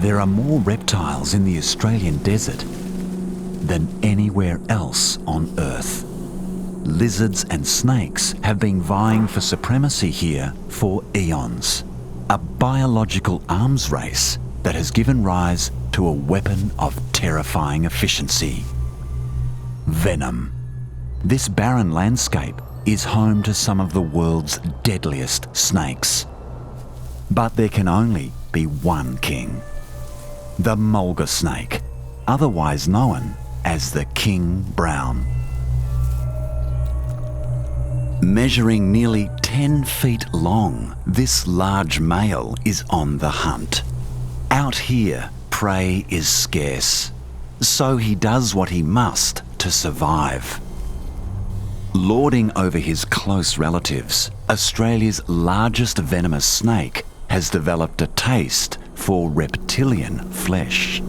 There are more reptiles in the Australian desert than anywhere else on Earth. Lizards and snakes have been vying for supremacy here for eons. A biological arms race that has given rise to a weapon of terrifying efficiency: venom. This barren landscape is home to some of the world's deadliest snakes. But there can only be one king: the Mulga Snake, otherwise known as the King Brown. Measuring nearly 10 feet long, this large male is on the hunt. Out here, prey is scarce, so he does what he must to survive. Lording over his close relatives, Australia's largest venomous snake has developed a taste for reptilian flesh.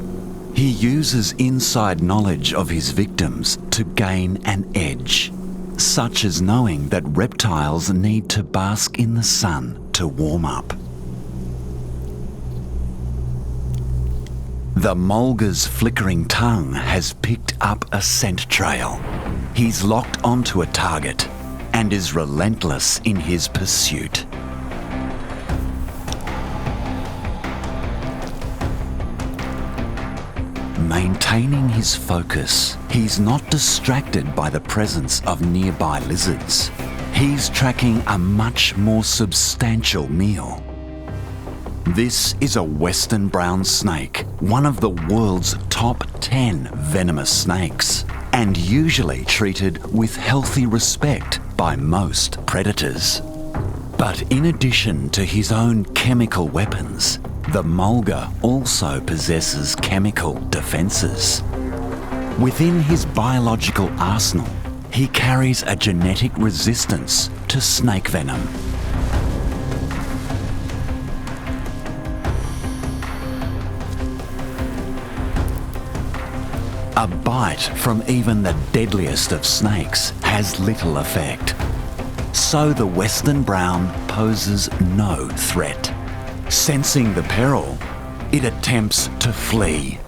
He uses inside knowledge of his victims to gain an edge, such as knowing that reptiles need to bask in the sun to warm up. The Mulga's flickering tongue has picked up a scent trail. He's locked onto a target and is relentless in his pursuit. Maintaining his focus, he's not distracted by the presence of nearby lizards. He's tracking a much more substantial meal. This is a western brown snake, one of the world's top 10 venomous snakes, and usually treated with healthy respect by most predators. But in addition to his own chemical weapons, the Mulga also possesses chemical defences. Within his biological arsenal, he carries a genetic resistance to snake venom. A bite from even the deadliest of snakes has little effect. So the western brown poses no threat. Sensing the peril, it attempts to flee.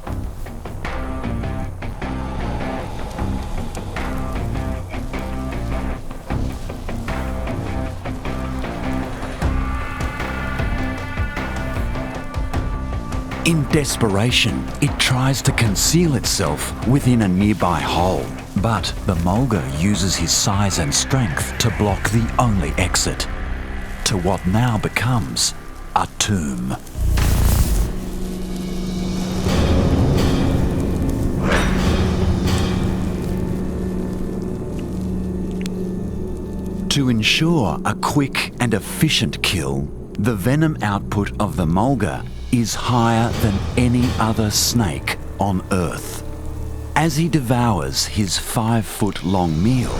In desperation, it tries to conceal itself within a nearby hole, but the Mulga uses his size and strength to block the only exit to what now becomes a tomb. To ensure a quick and efficient kill, the venom output of the Mulga is higher than any other snake on Earth. As he devours his 5-foot-long meal,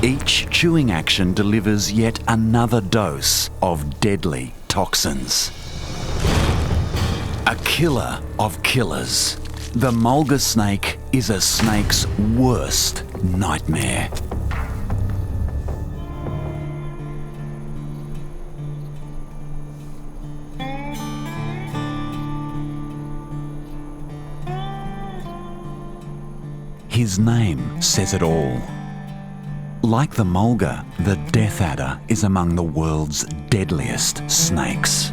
each chewing action delivers yet another dose of deadly toxins. A killer of killers, the Mulga Snake is a snake's worst nightmare. His name says it all. Like the Mulga, the death adder is among the world's deadliest snakes.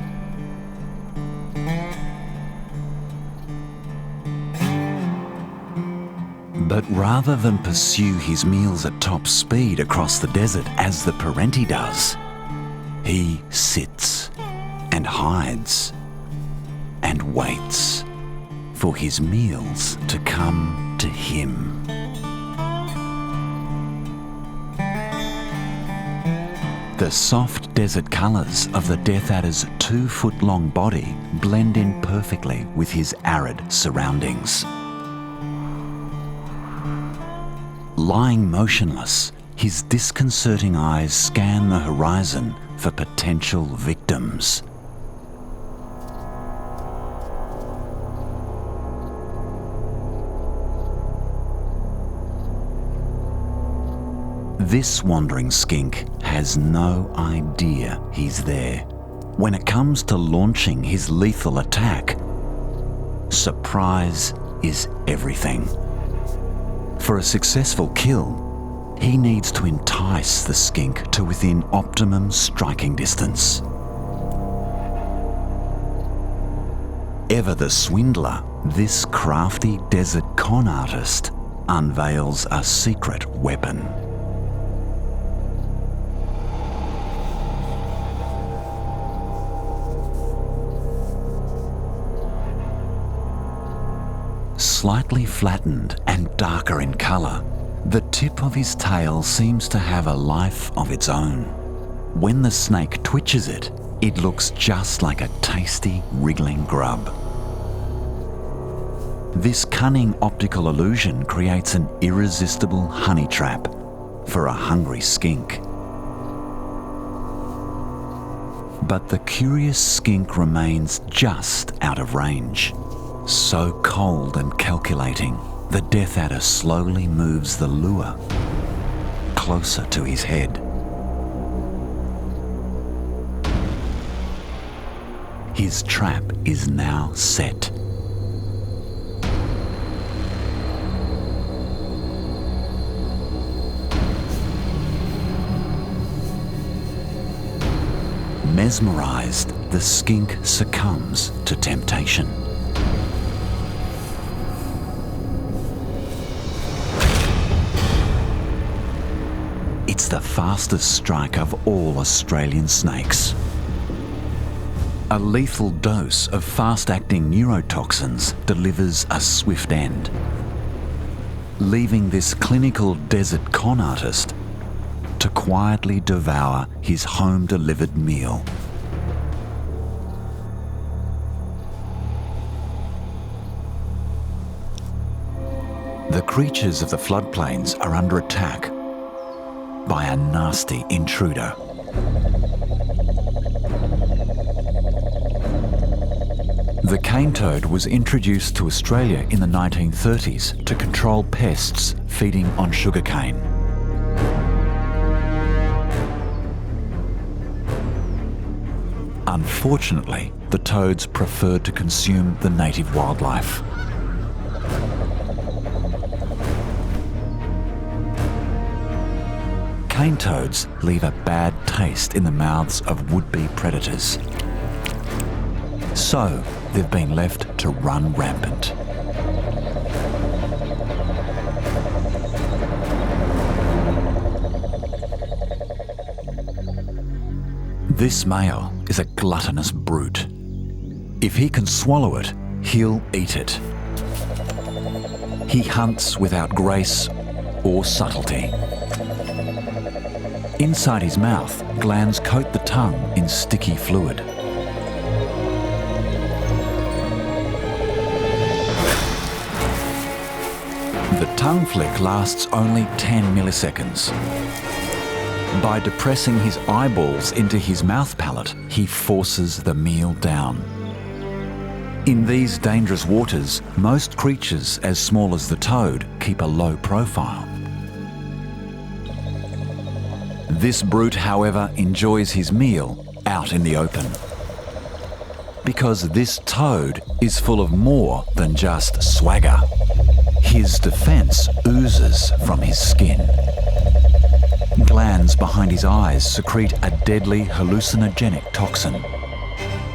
But rather than pursue his meals at top speed across the desert as the Parenti does, he sits and hides and waits for his meals to come to him. The soft desert colours of the death adder's 2-foot-long body blend in perfectly with his arid surroundings. Lying motionless, his disconcerting eyes scan the horizon for potential victims. This wandering skink has no idea he's there. When it comes to launching his lethal attack, surprise is everything. For a successful kill, he needs to entice the skink to within optimum striking distance. Ever the swindler, this crafty desert con artist unveils a secret weapon. Slightly flattened and darker in colour, the tip of his tail seems to have a life of its own. When the snake twitches it, it looks just like a tasty, wriggling grub. This cunning optical illusion creates an irresistible honey trap for a hungry skink. But the curious skink remains just out of range. So cold and calculating, the death adder slowly moves the lure closer to his head. His trap is now set. Mesmerized, the skink succumbs to temptation. It's the fastest strike of all Australian snakes. A lethal dose of fast-acting neurotoxins delivers a swift end, leaving this clinical desert con artist to quietly devour his home-delivered meal. The creatures of the floodplains are under attack by a nasty intruder. The cane toad was introduced to Australia in the 1930s to control pests feeding on sugarcane. Unfortunately, the toads preferred to consume the native wildlife. Cane toads leave a bad taste in the mouths of would-be predators. So, they've been left to run rampant. This male is a gluttonous brute. If he can swallow it, he'll eat it. He hunts without grace or subtlety. Inside his mouth, glands coat the tongue in sticky fluid. The tongue flick lasts only 10 milliseconds. By depressing his eyeballs into his mouth palate, he forces the meal down. In these dangerous waters, most creatures as small as the toad keep a low profile. This brute, however, enjoys his meal out in the open. Because this toad is full of more than just swagger. His defense oozes from his skin. Glands behind his eyes secrete a deadly hallucinogenic toxin.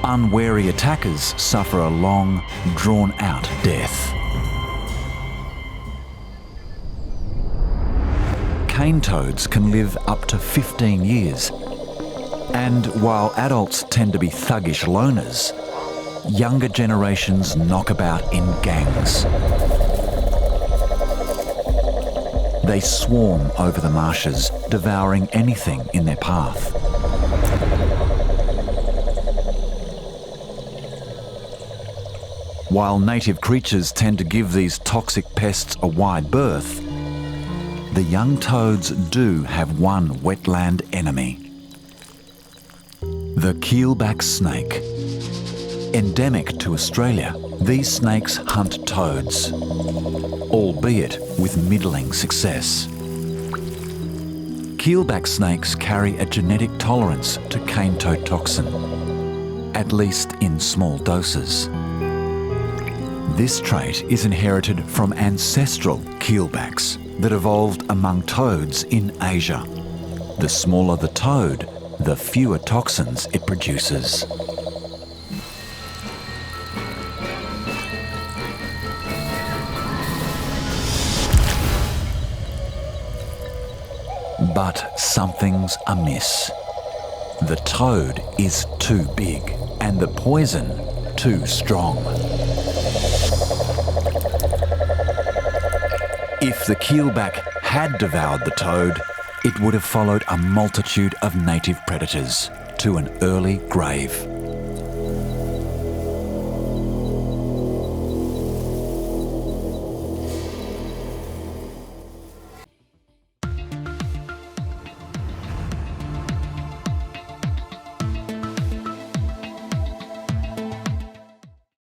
Unwary attackers suffer a long, drawn-out death. Cane toads can live up to 15 years. And while adults tend to be thuggish loners, younger generations knock about in gangs. They swarm over the marshes, devouring anything in their path. While native creatures tend to give these toxic pests a wide berth, the young toads do have one wetland enemy. The Keelback Snake. Endemic to Australia, these snakes hunt toads, albeit with middling success. Keelback snakes carry a genetic tolerance to cane toad toxin, at least in small doses. This trait is inherited from ancestral keelbacks that evolved among toads in Asia. The smaller the toad, the fewer toxins it produces. But something's amiss. The toad is too big and the poison too strong. If the keelback had devoured the toad, it would have followed a multitude of native predators to an early grave.